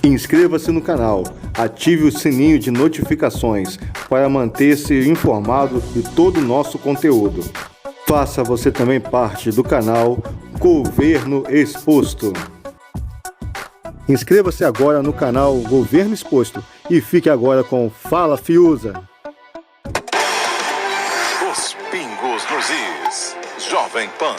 Inscreva-se no canal, ative o sininho de notificações para manter-se informado de todo o nosso conteúdo. Faça você também parte do canal Governo Exposto. Inscreva-se agora no canal Governo Exposto e fique agora com Fala Fiuza. Os pingos nos is, Jovem Pan.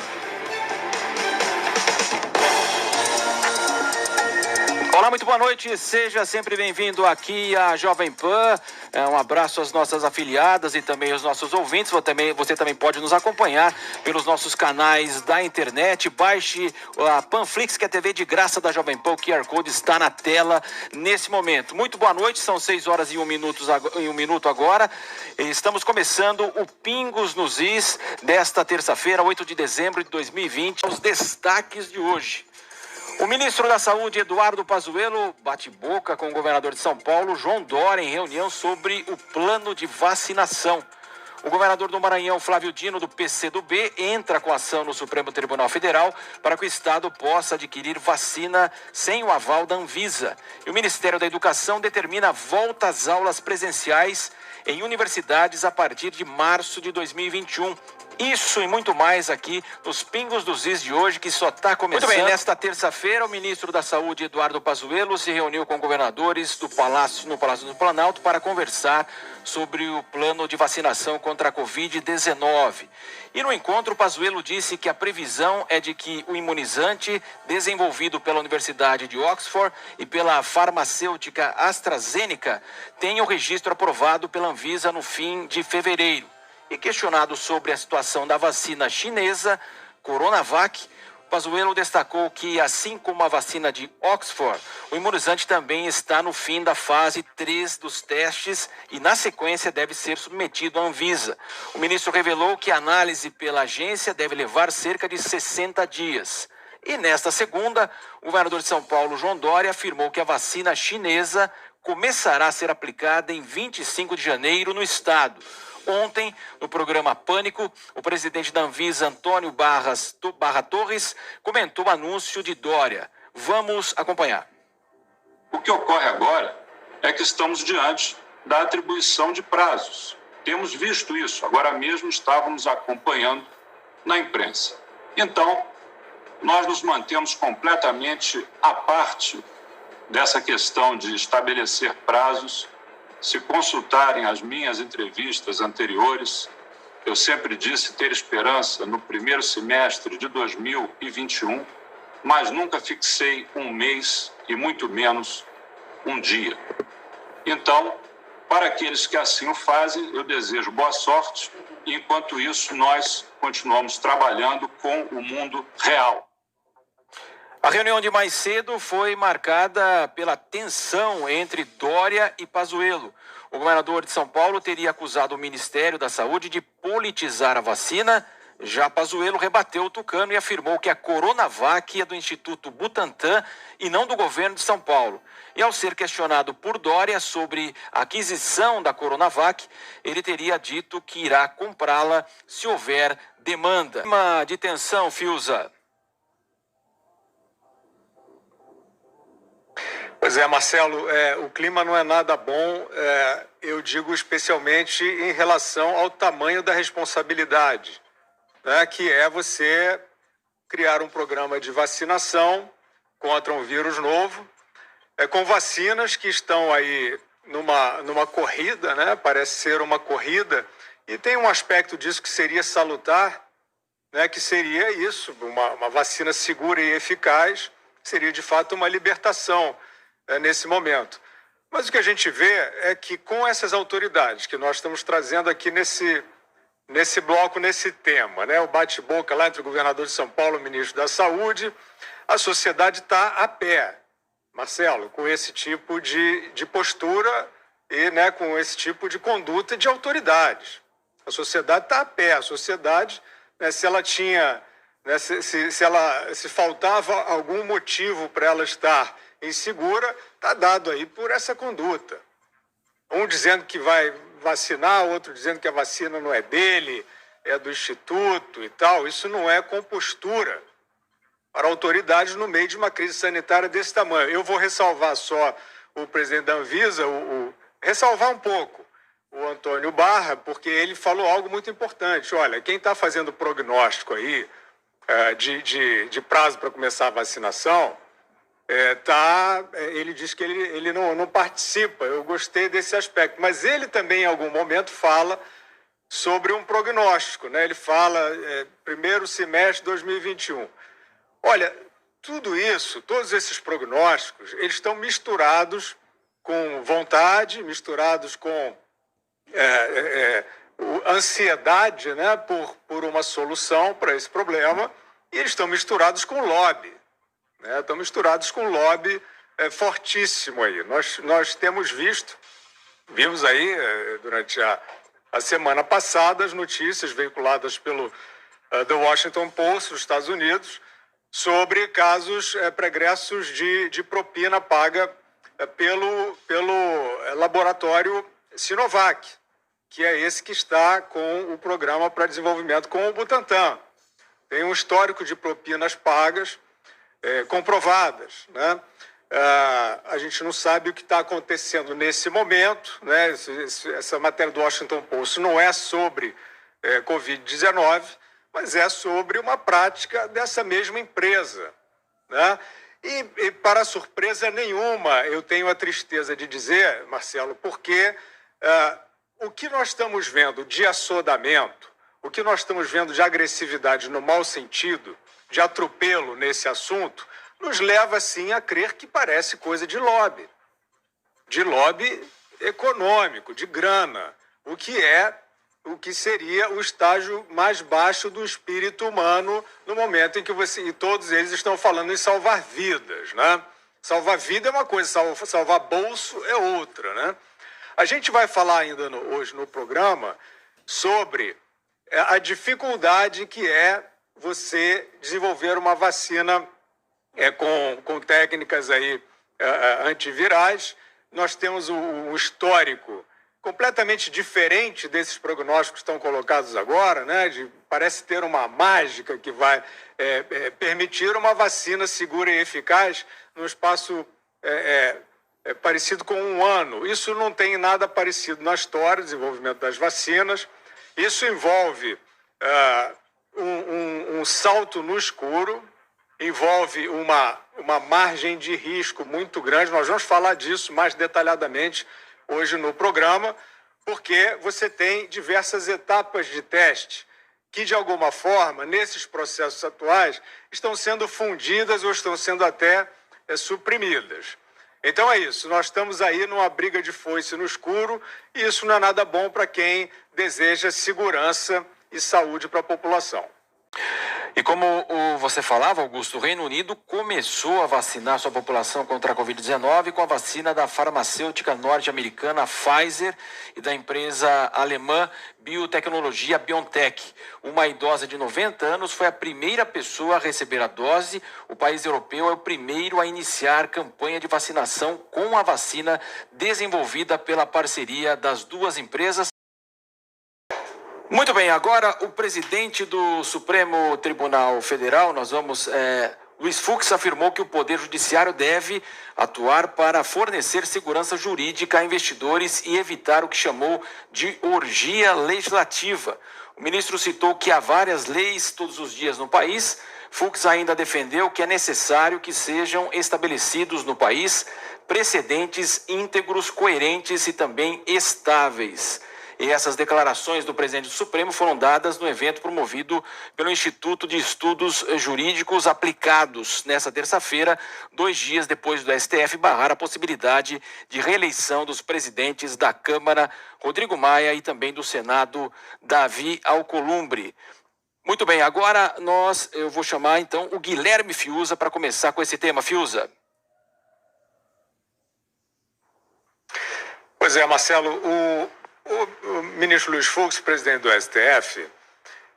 Olá, muito boa noite, seja sempre bem-vindo aqui à Jovem Pan. Um abraço às nossas afiliadas e também aos nossos ouvintes. Você também pode nos acompanhar pelos nossos canais da internet. Baixe a Panflix, que é a TV de graça da Jovem Pan. O QR Code está na tela nesse momento. Muito boa noite, são 6 horas e 1 minuto agora. Estamos começando o Pingos nos Is desta terça-feira, 8 de dezembro de 2020. Os destaques de hoje. O ministro da Saúde, Eduardo Pazuello, bate boca com o governador de São Paulo, João Dória, em reunião sobre o plano de vacinação. O governador do Maranhão, Flávio Dino, do PCdoB, entra com ação no Supremo Tribunal Federal para que o Estado possa adquirir vacina sem o aval da Anvisa. E o Ministério da Educação determina a volta às aulas presenciais em universidades a partir de março de 2021. Isso e muito mais aqui nos Pingos dos Is de hoje, que só está começando. Muito bem, nesta terça-feira, o ministro da Saúde, Eduardo Pazuello, se reuniu com governadores no Palácio do Planalto para conversar sobre o plano de vacinação contra a Covid-19. E no encontro, Pazuello disse que a previsão é de que o imunizante desenvolvido pela Universidade de Oxford e pela farmacêutica AstraZeneca tenha o registro aprovado pela Anvisa no fim de fevereiro. E questionado sobre a situação da vacina chinesa, Coronavac, Pazuello destacou que, assim como a vacina de Oxford, o imunizante também está no fim da fase 3 dos testes e, na sequência, deve ser submetido à Anvisa. O ministro revelou que a análise pela agência deve levar cerca de 60 dias. E nesta segunda, o governador de São Paulo, João Dória, afirmou que a vacina chinesa começará a ser aplicada em 25 de janeiro no estado. Ontem, no programa Pânico, o presidente da Anvisa, Antônio Barra Torres, comentou o anúncio de Dória. Vamos acompanhar. O que ocorre agora é que estamos diante da atribuição de prazos. Temos visto isso, agora mesmo estávamos acompanhando na imprensa. Então, nós nos mantemos completamente à parte dessa questão de estabelecer prazos. Se consultarem as minhas entrevistas anteriores, eu sempre disse ter esperança no primeiro semestre de 2021, mas nunca fixei um mês e muito menos um dia. Então, para aqueles que assim o fazem, eu desejo boa sorte e, enquanto isso, nós continuamos trabalhando com o mundo real. A reunião de mais cedo foi marcada pela tensão entre Dória e Pazuello. O governador de São Paulo teria acusado o Ministério da Saúde de politizar a vacina. Já Pazuello rebateu o tucano e afirmou que a Coronavac é do Instituto Butantan e não do governo de São Paulo. E ao ser questionado por Dória sobre a aquisição da Coronavac, ele teria dito que irá comprá-la se houver demanda. Clima de tensão, Fiuza. Pois é, Marcelo, o clima não é nada bom, eu digo especialmente em relação ao tamanho da responsabilidade, né, que é você criar um programa de vacinação contra um vírus novo, com vacinas que estão aí numa corrida, né, parece ser uma corrida, e tem um aspecto disso que seria salutar, né, que seria isso, uma vacina segura e eficaz, seria de fato uma libertação nesse momento. Mas o que a gente vê é que com essas autoridades que nós estamos trazendo aqui nesse bloco, nesse tema, né, o bate-boca lá entre o governador de São Paulo e o ministro da Saúde, a sociedade está a pé, Marcelo, com esse tipo de postura e, né, com esse tipo de conduta de autoridades. A sociedade está a pé, a sociedade, né, se ela tinha, né, se faltava algum motivo para ela estar insegura, está dado aí por essa conduta. Um dizendo que vai vacinar, outro dizendo que a vacina não é dele, é do Instituto e tal. Isso não é compostura. para autoridades no meio de uma crise sanitária desse tamanho. Eu vou ressalvar só o presidente da Anvisa, ressalvar um pouco o Antônio Barra, porque ele falou algo muito importante. Olha, quem está fazendo prognóstico aí de prazo para começar a vacinação, ele diz que ele não participa. Eu gostei desse aspecto, mas ele também em algum momento fala sobre um prognóstico, né? Ele fala primeiro semestre de 2021. Olha, tudo isso, todos esses prognósticos, eles estão misturados com vontade, misturados com ansiedade, né, por uma solução para esse problema, e eles estão misturados com lobby, né? Estão misturados com lobby fortíssimo aí. Nós vimos aí durante a semana passada as notícias veiculadas pelo The Washington Post dos Estados Unidos sobre casos pregressos de propina paga pelo laboratório Sinovac, que é esse que está com o programa para desenvolvimento com o Butantan. Tem um histórico de propinas pagas comprovadas, né? A gente não sabe o que está acontecendo nesse momento, né? Essa matéria do Washington Post não é sobre Covid-19, mas é sobre uma prática dessa mesma empresa, né? E para surpresa nenhuma, eu tenho a tristeza de dizer, Marcelo, porque o que nós estamos vendo de assodamento, o que nós estamos vendo de agressividade no mau sentido, de atropelo nesse assunto, nos leva, sim, a crer que parece coisa de lobby econômico, de grana, o que seria o estágio mais baixo do espírito humano no momento em que e todos eles estão falando em salvar vidas, né? Salvar vida é uma coisa, salvar bolso é outra, né? A gente vai falar ainda hoje no programa sobre a dificuldade que é você desenvolver uma vacina com técnicas aí antivirais. Nós temos um histórico completamente diferente desses prognósticos que estão colocados agora, né? Parece ter uma mágica que vai permitir uma vacina segura e eficaz no espaço parecido com um ano. Isso não tem nada parecido na história do desenvolvimento das vacinas. Isso envolve um salto no escuro, envolve uma margem de risco muito grande. Nós vamos falar disso mais detalhadamente hoje no programa, porque você tem diversas etapas de teste que, de alguma forma, nesses processos atuais, estão sendo fundidas ou estão sendo até suprimidas. Então é isso, nós estamos aí numa briga de foice no escuro, e isso não é nada bom para quem deseja segurança e saúde para a população. E como você falava, Augusto, o Reino Unido começou a vacinar sua população contra a Covid-19 com a vacina da farmacêutica norte-americana Pfizer e da empresa alemã Biotecnologia BioNTech. Uma idosa de 90 anos foi a primeira pessoa a receber a dose. O país europeu é o primeiro a iniciar campanha de vacinação com a vacina desenvolvida pela parceria das duas empresas. Muito bem, agora o presidente do Supremo Tribunal Federal, Luiz Fux, afirmou que o Poder Judiciário deve atuar para fornecer segurança jurídica a investidores e evitar o que chamou de orgia legislativa. O ministro citou que há várias leis todos os dias no país. Fux ainda defendeu que é necessário que sejam estabelecidos no país precedentes íntegros, coerentes e também estáveis. E essas declarações do presidente do Supremo foram dadas no evento promovido pelo Instituto de Estudos Jurídicos Aplicados, nessa terça-feira, 2 dias depois do STF barrar a possibilidade de reeleição dos presidentes da Câmara, Rodrigo Maia, e também do Senado, Davi Alcolumbre. Muito bem, agora eu vou chamar então o Guilherme Fiuza para começar com esse tema. Fiuza. Pois é, Marcelo, o ministro Luiz Fux, presidente do STF,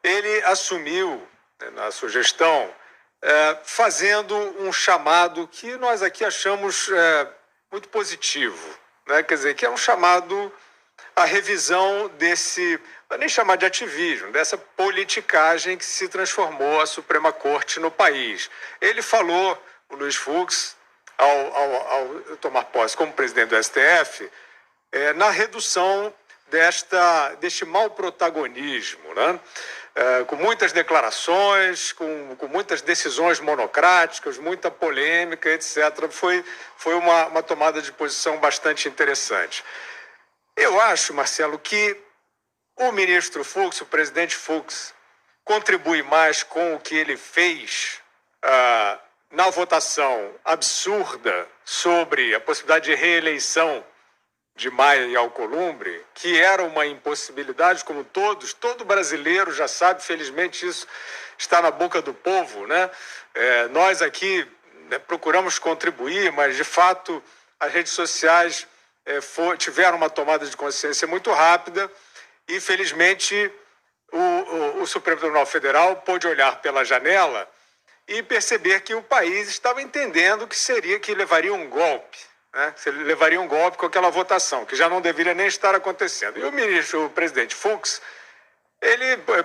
ele assumiu, na sua gestão, fazendo um chamado que nós aqui achamos muito positivo, né? Quer dizer, que é um chamado à revisão desse vou nem chamar de ativismo, dessa politicagem que se transformou a Suprema Corte no país. Ele falou, o Luiz Fux, ao tomar posse como presidente do STF, na redução deste mau protagonismo, né? Com muitas declarações, com muitas decisões monocráticas, muita polêmica, etc. Foi uma tomada de posição bastante interessante. Eu acho, Marcelo, que o ministro Fux, o presidente Fux, contribui mais com o que ele fez na votação absurda sobre a possibilidade de reeleição de Maia e Alcolumbre, que era uma impossibilidade, como todo brasileiro já sabe, felizmente isso está na boca do povo, né? Nós aqui procuramos contribuir, mas de fato as redes sociais tiveram uma tomada de consciência muito rápida e felizmente o Supremo Tribunal Federal pôde olhar pela janela e perceber que o país estava entendendo que levaria um golpe. Né? Ele levaria um golpe com aquela votação, que já não deveria nem estar acontecendo. E o presidente Fux,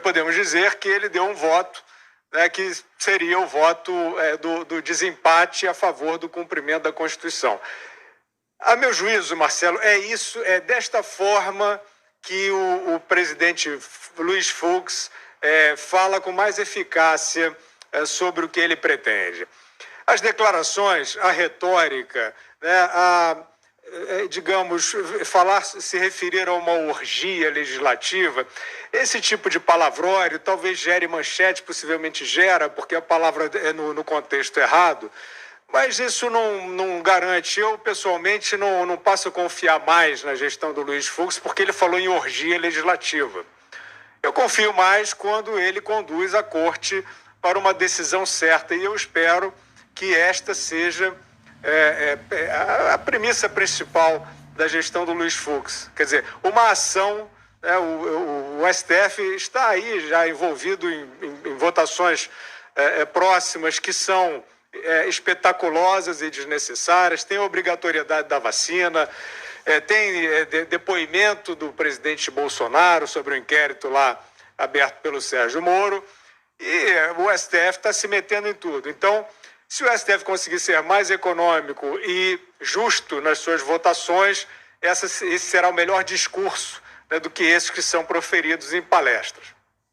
podemos dizer que ele deu um voto, né, que seria o voto do desempate a favor do cumprimento da Constituição. A meu juízo, Marcelo, é desta forma que o presidente Luiz Fux fala com mais eficácia sobre o que ele pretende. As declarações, a retórica, né, se referir a uma orgia legislativa, esse tipo de palavrório talvez gere manchete, possivelmente gera, porque a palavra é no contexto errado, mas isso não garante. Eu, pessoalmente, não passo a confiar mais na gestão do Luiz Fux, porque ele falou em orgia legislativa. Eu confio mais quando ele conduz a corte para uma decisão certa, e eu espero que esta seja a premissa principal da gestão do Luiz Fux. Quer dizer, uma ação, o STF está aí já envolvido em votações próximas que são espetaculosas e desnecessárias, tem a obrigatoriedade da vacina, tem depoimento do presidente Bolsonaro sobre o inquérito lá aberto pelo Sérgio Moro, e o STF está se metendo em tudo. Então, se o STF conseguir ser mais econômico e justo nas suas votações, esse será o melhor discurso, né, do que esses que são proferidos em palestras.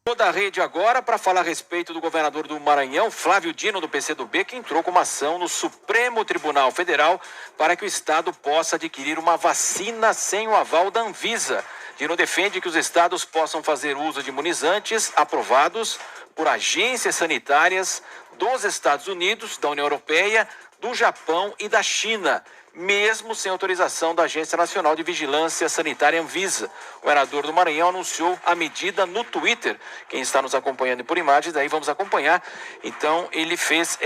Toda a rede agora para falar a respeito do governador do Maranhão, Flávio Dino, do PCdoB, que entrou com uma ação no Supremo Tribunal Federal para que o Estado possa adquirir uma vacina sem o aval da Anvisa. Dino defende que os estados possam fazer uso de imunizantes aprovados por agências sanitárias dos Estados Unidos, da União Europeia, do Japão e da China, mesmo sem autorização da Agência Nacional de Vigilância Sanitária Anvisa. O governador do Maranhão anunciou a medida no Twitter. Quem está nos acompanhando por imagens, daí vamos acompanhar. Então, ele fez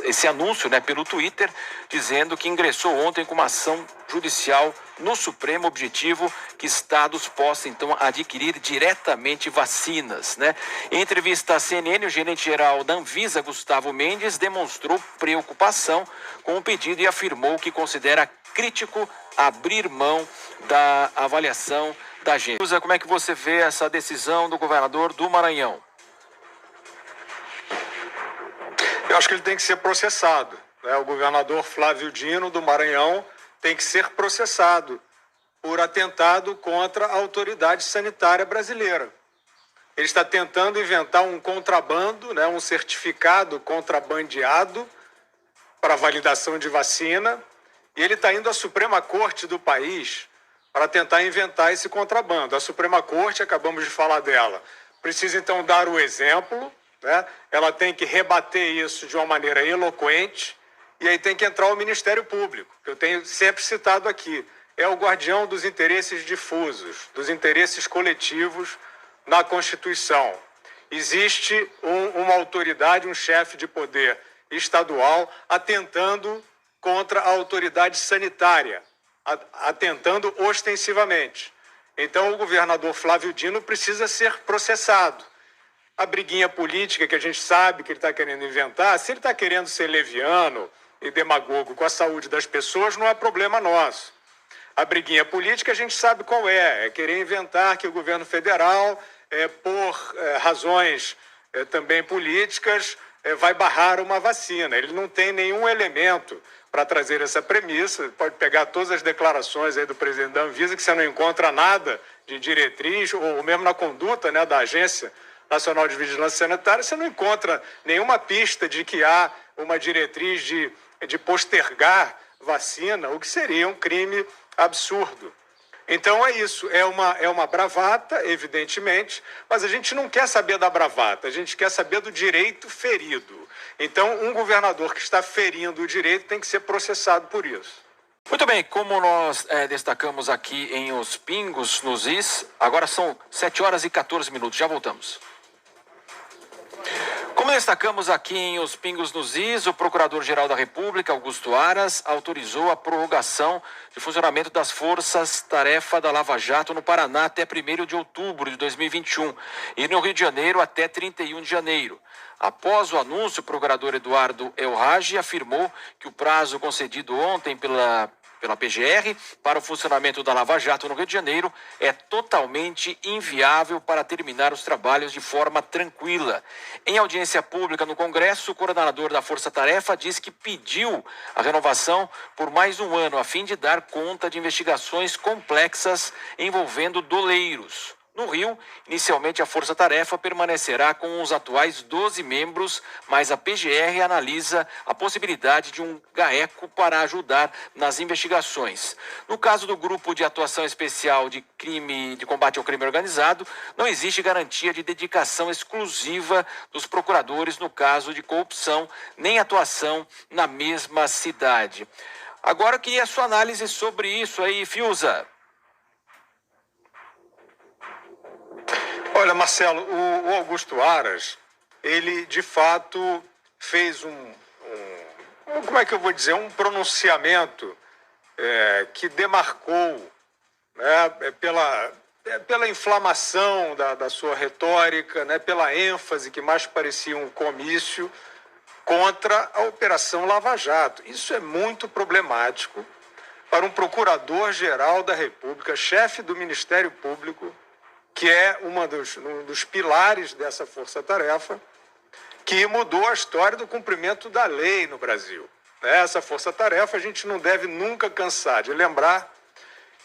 esse anúncio, né, pelo Twitter, dizendo que ingressou ontem com uma ação judicial no Supremo, objetivo que estados possam então adquirir diretamente vacinas, né? Em entrevista à CNN, o gerente-geral da Anvisa, Gustavo Mendes, demonstrou preocupação com o pedido e afirmou que considera crítico abrir mão da avaliação da agência. Como é que você vê essa decisão do governador do Maranhão? Eu acho que ele tem que ser processado, né? O governador Flávio Dino, do Maranhão, tem que ser processado por atentado contra a autoridade sanitária brasileira. Ele está tentando inventar um contrabando, né, um certificado contrabandeado para validação de vacina, e ele está indo à Suprema Corte do país para tentar inventar esse contrabando. A Suprema Corte, acabamos de falar dela, precisa então dar o exemplo, né? Ela tem que rebater isso de uma maneira eloquente, e aí tem que entrar o Ministério Público, que eu tenho sempre citado aqui. É o guardião dos interesses difusos, dos interesses coletivos na Constituição. Existe uma autoridade, um chefe de poder estadual atentando contra a autoridade sanitária, atentando ostensivamente. Então, o governador Flávio Dino precisa ser processado. A briguinha política que a gente sabe que ele está querendo inventar, se ele está querendo ser leviano e demagogo com a saúde das pessoas, não é problema nosso. A briguinha política a gente sabe qual é querer inventar que o governo federal, por razões também políticas, vai barrar uma vacina. Ele não tem nenhum elemento para trazer essa premissa. Pode pegar todas as declarações aí do presidente da Anvisa, que você não encontra nada de diretriz, ou mesmo na conduta, né, da Agência Nacional de Vigilância Sanitária, você não encontra nenhuma pista de que há uma diretriz de postergar vacina, o que seria um crime absurdo. Então é isso, é uma bravata, evidentemente, mas a gente não quer saber da bravata, a gente quer saber do direito ferido. Então, um governador que está ferindo o direito tem que ser processado por isso. Muito bem, como nós destacamos aqui em Os Pingos nos Is, agora são 7 horas e 14 minutos, já voltamos. Como destacamos aqui em Os Pingos nos Is, o Procurador-Geral da República, Augusto Aras, autorizou a prorrogação de funcionamento das forças-tarefa da Lava Jato no Paraná até 1º de outubro de 2021 e no Rio de Janeiro até 31 de janeiro. Após o anúncio, o procurador Eduardo Elrage afirmou que o prazo concedido ontem pela PGR para o funcionamento da Lava Jato no Rio de Janeiro é totalmente inviável para terminar os trabalhos de forma tranquila. Em audiência pública no Congresso, o coordenador da Força Tarefa disse que pediu a renovação por mais um ano a fim de dar conta de investigações complexas envolvendo doleiros. No Rio, inicialmente a Força Tarefa permanecerá com os atuais 12 membros, mas a PGR analisa a possibilidade de um GAECO para ajudar nas investigações. No caso do Grupo de Atuação Especial de Combate ao Crime Organizado, não existe garantia de dedicação exclusiva dos procuradores no caso de corrupção, nem atuação na mesma cidade. Agora eu queria a sua análise sobre isso aí, Fiuza. Olha, Marcelo, o Augusto Aras, ele de fato fez como é que eu vou dizer, um pronunciamento que demarcou, né, pela inflamação da sua retórica, né, pela ênfase que mais parecia um comício contra a Operação Lava Jato. Isso é muito problemático para um procurador-geral da República, chefe do Ministério Público, que é um dos pilares dessa força-tarefa, que mudou a história do cumprimento da lei no Brasil. Essa força-tarefa, a gente não deve nunca cansar de lembrar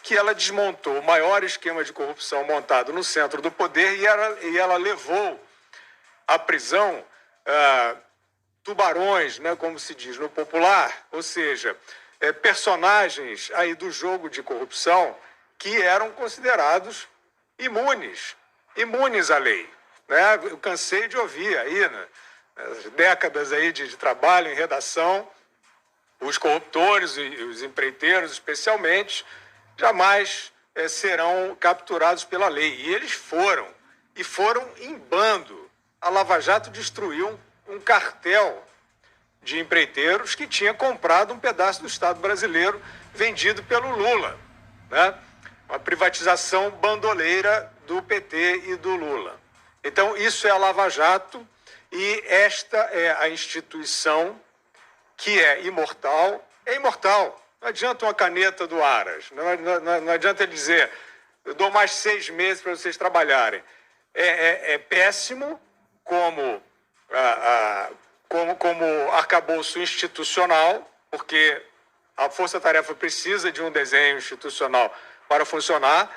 que ela desmontou o maior esquema de corrupção montado no centro do poder e ela levou à prisão tubarões, né, como se diz no popular, ou seja, personagens aí do jogo de corrupção que eram considerados imunes à lei, né? Eu cansei de ouvir aí, né, nas décadas aí de trabalho em redação, os corruptores e os empreiteiros, especialmente, jamais serão capturados pela lei. E eles foram em bando. A Lava Jato destruiu um cartel de empreiteiros que tinha comprado um pedaço do Estado brasileiro vendido pelo Lula, né? Uma privatização bandoleira do PT e do Lula. Então, isso é a Lava Jato e esta é a instituição que é imortal. É imortal. Não adianta uma caneta do Aras. Não adianta ele dizer, eu dou mais 6 meses para vocês trabalharem. É péssimo como arcabouço institucional, porque a Força-Tarefa precisa de um desenho institucional para funcionar,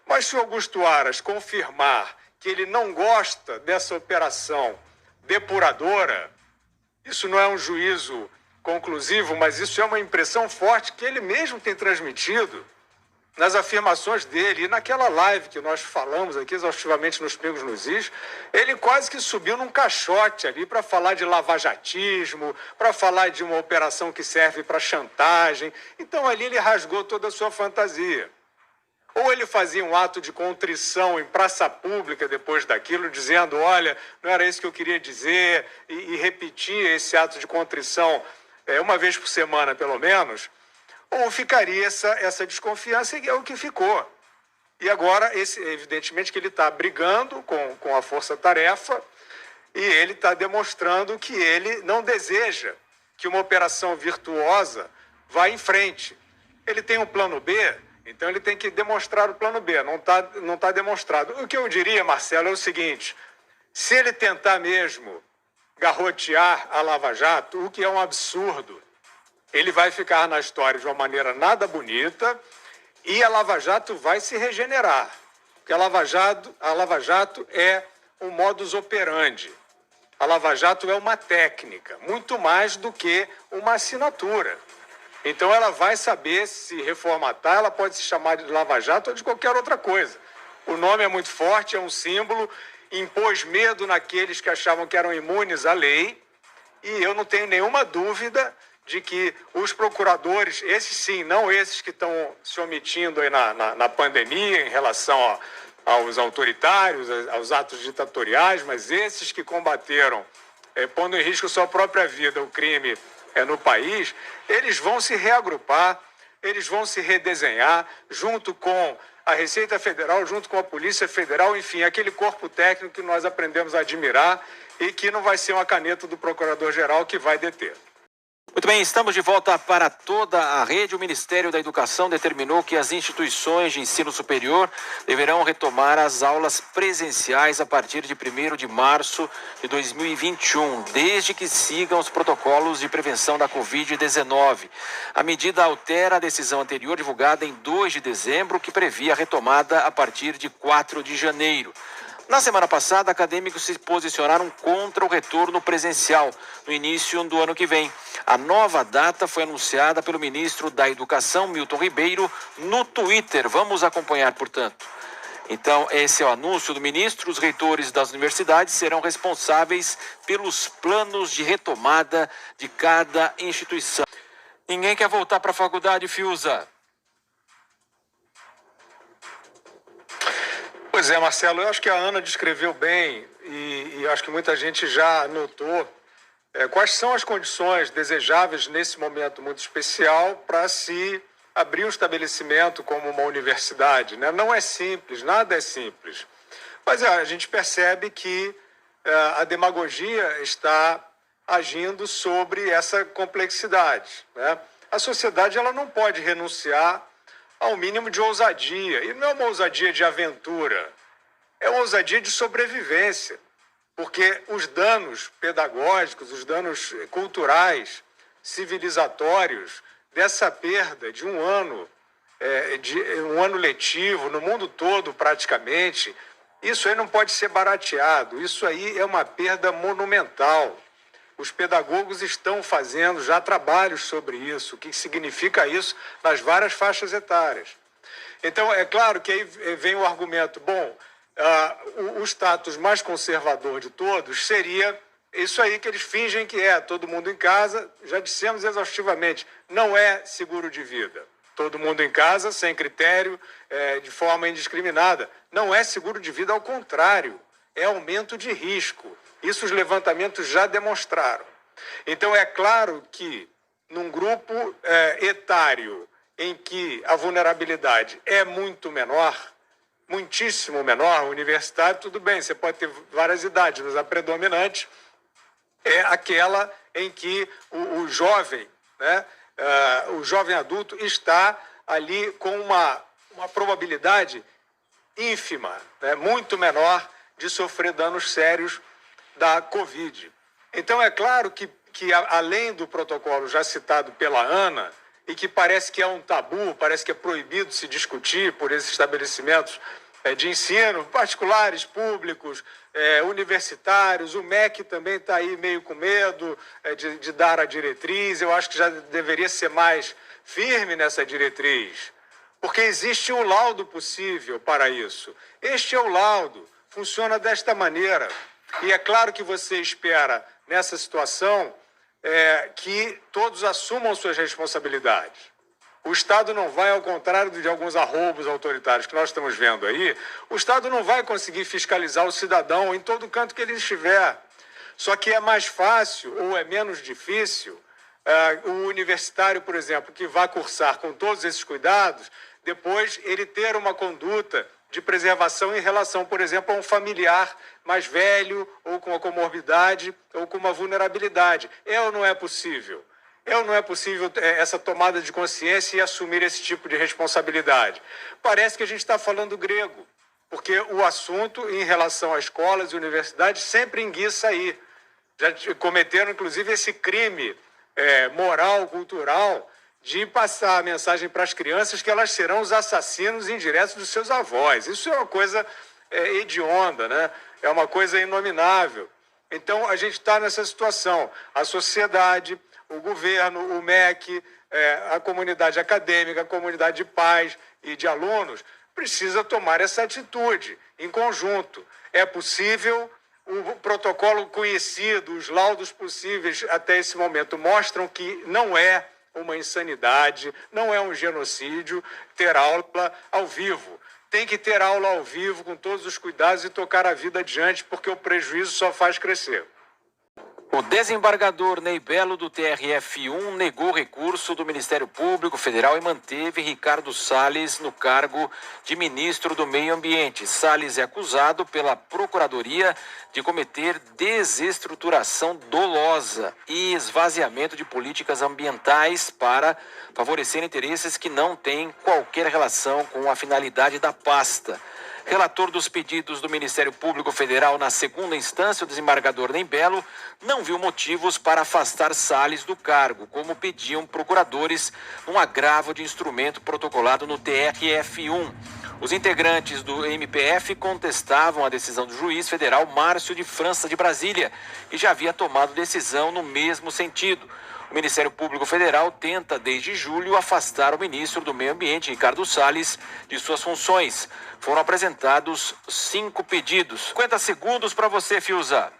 mas se o Augusto Aras confirmar que ele não gosta dessa operação depuradora, isso não é um juízo conclusivo, mas isso é uma impressão forte que ele mesmo tem transmitido nas afirmações dele. E naquela live que nós falamos aqui exaustivamente nos Pingos nos Is, ele quase que subiu num caixote ali para falar de lavajatismo, para falar de uma operação que serve para chantagem. Então ali ele rasgou toda a sua fantasia. Ou ele fazia um ato de contrição em praça pública depois daquilo, dizendo, olha, não era isso que eu queria dizer, e repetia esse ato de contrição uma vez por semana, pelo menos, ou ficaria essa desconfiança, e é o que ficou. E agora, evidentemente, que ele está brigando com a força-tarefa e ele está demonstrando que ele não deseja que uma operação virtuosa vá em frente. Ele tem um plano B, Então ele tem que demonstrar o plano B, não tá demonstrado. O que eu diria, Marcelo, é o seguinte: se ele tentar mesmo garrotear a Lava Jato, o que é um absurdo, ele vai ficar na história de uma maneira nada bonita e a Lava Jato vai se regenerar. Porque a Lava Jato é um modus operandi. A Lava Jato é uma técnica, muito mais do que uma assinatura. Então ela vai saber se reformatar, ela pode se chamar de Lava Jato ou de qualquer outra coisa. O nome é muito forte, é um símbolo, impôs medo naqueles que achavam que eram imunes à lei, e eu não tenho nenhuma dúvida de que os procuradores, esses sim, não esses que estão se omitindo aí na pandemia em relação aos autoritários, aos atos ditatoriais, mas esses que combateram, pondo em risco sua própria vida, o crime no país, eles vão se reagrupar, eles vão se redesenhar junto com a Receita Federal, junto com a Polícia Federal, enfim, aquele corpo técnico que nós aprendemos a admirar e que não vai ser uma caneta do Procurador-Geral que vai deter. Muito bem, estamos de volta para toda a rede. O Ministério da Educação determinou que as instituições de ensino superior deverão retomar as aulas presenciais a partir de 1º de março de 2021, desde que sigam os protocolos de prevenção da Covid-19. A medida altera a decisão anterior divulgada em 2 de dezembro, que previa a retomada a partir de 4 de janeiro. Na semana passada, acadêmicos se posicionaram contra o retorno presencial no início do ano que vem. A nova data foi anunciada pelo ministro da Educação, Milton Ribeiro, no Twitter. Vamos acompanhar, portanto. Então, esse é o anúncio do ministro. Os reitores das universidades serão responsáveis pelos planos de retomada de cada instituição. Ninguém quer voltar para a faculdade, Fiuza? Pois é, Marcelo, eu acho que a Ana descreveu bem e acho que muita gente já notou quais são as condições desejáveis nesse momento muito especial para se abrir um estabelecimento como uma universidade, né? Não é simples, nada é simples. Mas a gente percebe que a demagogia está agindo sobre essa complexidade, né? A sociedade ela não pode renunciar ao mínimo de ousadia. E não é uma ousadia de aventura, é uma ousadia de sobrevivência. Porque os danos pedagógicos, os danos culturais, civilizatórios, dessa perda de um ano letivo, no mundo todo praticamente, isso aí não pode ser barateado. Isso aí é uma perda monumental. Os pedagogos estão fazendo já trabalhos sobre isso, o que significa isso nas várias faixas etárias. Então, é claro que aí vem o argumento, o status mais conservador de todos seria isso aí que eles fingem que é, todo mundo em casa, já dissemos exaustivamente, não é seguro de vida. Todo mundo em casa, sem critério, de forma indiscriminada. Não é seguro de vida, ao contrário, é aumento de risco. Isso os levantamentos já demonstraram. Então, é claro que num grupo etário em que a vulnerabilidade é muito menor, muitíssimo menor, universitário, tudo bem, você pode ter várias idades, mas a predominante é aquela em que o jovem, né, o jovem adulto está ali com uma probabilidade ínfima, né, muito menor de sofrer danos sérios da Covid. Então, é claro que além do protocolo já citado pela Ana, e que parece que é um tabu, parece que é proibido se discutir por esses estabelecimentos de ensino, particulares, públicos, universitários, o MEC também está aí meio com medo de dar a diretriz, eu acho que já deveria ser mais firme nessa diretriz, porque existe um laudo possível para isso. Este é o laudo, funciona desta maneira. E é claro que você espera, nessa situação, que todos assumam suas responsabilidades. O Estado não vai, ao contrário de alguns arroubos autoritários que nós estamos vendo aí, o Estado não vai conseguir fiscalizar o cidadão em todo canto que ele estiver. Só que é mais fácil, ou é menos difícil, o universitário, por exemplo, que vai cursar com todos esses cuidados, depois ele ter uma conduta de preservação em relação, por exemplo, a um familiar mais velho, ou com uma comorbidade, ou com uma vulnerabilidade. É ou não é possível? ou não é possível essa tomada de consciência e assumir esse tipo de responsabilidade? Parece que a gente está falando grego, porque o assunto em relação a escolas e universidades sempre enguiça aí. Já cometeram, inclusive, esse crime moral, cultural, de passar a mensagem para as crianças que elas serão os assassinos indiretos dos seus avós. Isso é uma coisa hedionda, né? É uma coisa inominável. Então, a gente está nessa situação. A sociedade, o governo, o MEC, a comunidade acadêmica, a comunidade de pais e de alunos precisa tomar essa atitude em conjunto. É possível, o protocolo conhecido, os laudos possíveis até esse momento mostram que não é uma insanidade, não é um genocídio ter aula ao vivo. Tem que ter aula ao vivo com todos os cuidados e tocar a vida adiante, porque o prejuízo só faz crescer. O desembargador Ney Belo, do TRF1, negou recurso do Ministério Público Federal e manteve Ricardo Salles no cargo de ministro do Meio Ambiente. Salles é acusado pela Procuradoria de cometer desestruturação dolosa e esvaziamento de políticas ambientais para favorecer interesses que não têm qualquer relação com a finalidade da pasta. Relator dos pedidos do Ministério Público Federal na segunda instância, o desembargador Ney Belo, não viu motivos para afastar Salles do cargo, como pediam procuradores num agravo de instrumento protocolado no TRF1. Os integrantes do MPF contestavam a decisão do juiz federal Márcio de França de Brasília, que já havia tomado decisão no mesmo sentido. O Ministério Público Federal tenta, desde julho, afastar o ministro do Meio Ambiente, Ricardo Salles, de suas funções. Foram apresentados 5 pedidos. 50 segundos para você, Fiuza.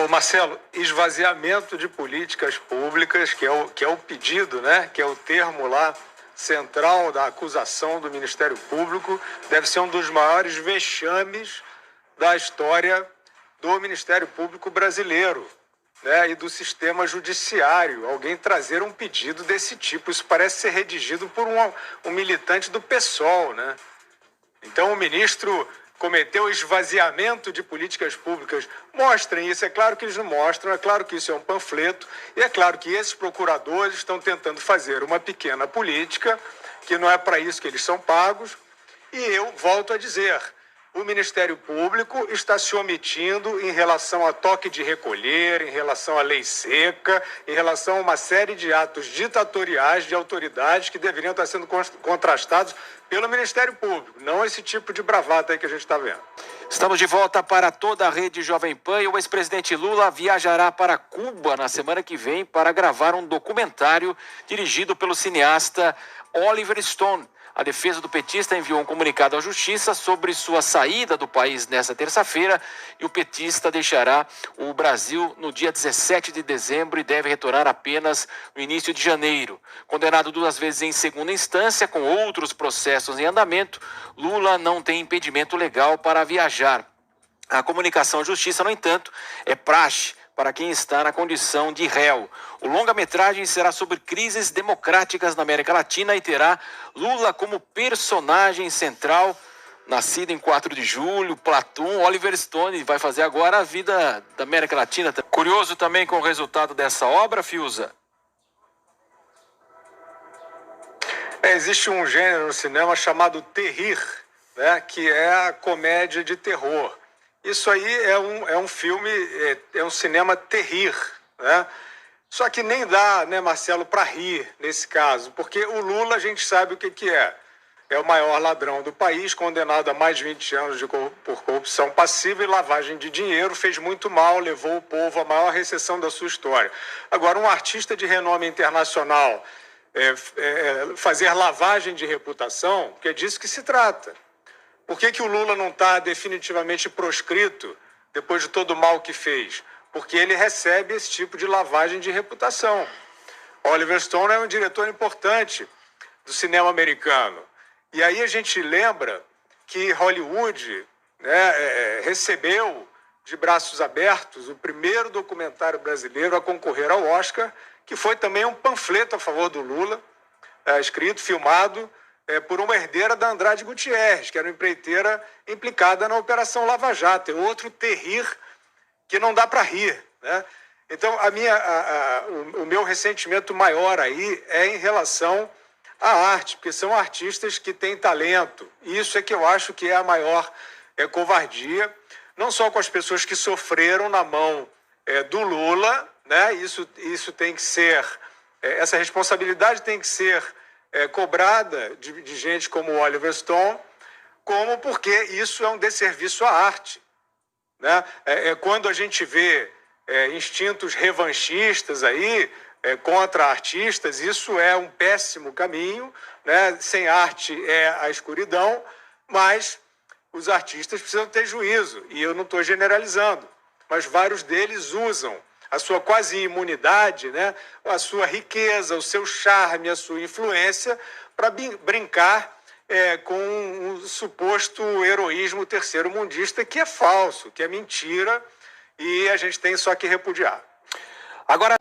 Ô Marcelo, esvaziamento de políticas públicas, que é o pedido, né? Que é o termo lá central da acusação do Ministério Público, deve ser um dos maiores vexames da história do Ministério Público brasileiro, né, e do sistema judiciário. Alguém trazer um pedido desse tipo, isso parece ser redigido por um militante do PSOL, né? Então o ministro cometeu esvaziamento de políticas públicas. Mostrem isso, é claro que eles não mostram, é claro que isso é um panfleto, e é claro que esses procuradores estão tentando fazer uma pequena política, que não é para isso que eles são pagos, e eu volto a dizer, o Ministério Público está se omitindo em relação a toque de recolher, em relação à lei seca, em relação a uma série de atos ditatoriais de autoridades que deveriam estar sendo contrastados pelo Ministério Público, não esse tipo de bravata aí que a gente está vendo. Estamos de volta para toda a rede Jovem Pan e o ex-presidente Lula viajará para Cuba na semana que vem para gravar um documentário dirigido pelo cineasta Oliver Stone. A defesa do petista enviou um comunicado à Justiça sobre sua saída do país nesta terça-feira e o petista deixará o Brasil no dia 17 de dezembro e deve retornar apenas no início de janeiro. Condenado 2 vezes em segunda instância, com outros processos em andamento, Lula não tem impedimento legal para viajar. A comunicação à Justiça, no entanto, é praxe para quem está na condição de réu. O longa-metragem será sobre crises democráticas na América Latina e terá Lula como personagem central. Nascido em 4 de julho, Platum, Oliver Stone vai fazer agora a vida da América Latina. Curioso também com o resultado dessa obra, Fiuza? Existe um gênero no cinema chamado terrir, né, que é a comédia de terror. Isso aí é um filme, é um cinema terrir, né? Só que nem dá, né, Marcelo, para rir nesse caso, porque o Lula a gente sabe o que é. É o maior ladrão do país, condenado a mais de 20 anos por corrupção passiva e lavagem de dinheiro, fez muito mal, levou o povo à maior recessão da sua história. Agora, um artista de renome internacional fazer lavagem de reputação, que é disso que se trata. Por que o Lula não está definitivamente proscrito depois de todo o mal que fez? Porque ele recebe esse tipo de lavagem de reputação. Oliver Stone é um diretor importante do cinema americano. E aí a gente lembra que Hollywood, né, recebeu de braços abertos o primeiro documentário brasileiro a concorrer ao Oscar, que foi também um panfleto a favor do Lula, escrito, filmado, por uma herdeira da Andrade Gutierrez, que era uma empreiteira implicada na Operação Lava Jato. É outro terrir que não dá para rir, né? Então, o meu ressentimento maior aí é em relação à arte, porque são artistas que têm talento. Isso é que eu acho que é a maior covardia, não só com as pessoas que sofreram na mão do Lula, né? Isso tem que ser, essa responsabilidade tem que ser cobrada de gente como o Oliver Stone, como porque isso é um desserviço à arte, né? Quando a gente vê instintos revanchistas aí contra artistas, isso é um péssimo caminho, né? Sem arte é a escuridão, mas os artistas precisam ter juízo, e eu não estou generalizando, mas vários deles usam a sua quase imunidade, né? A sua riqueza, o seu charme, a sua influência para brincar com um suposto heroísmo terceiro-mundista que é falso, que é mentira, e a gente tem só que repudiar. Agora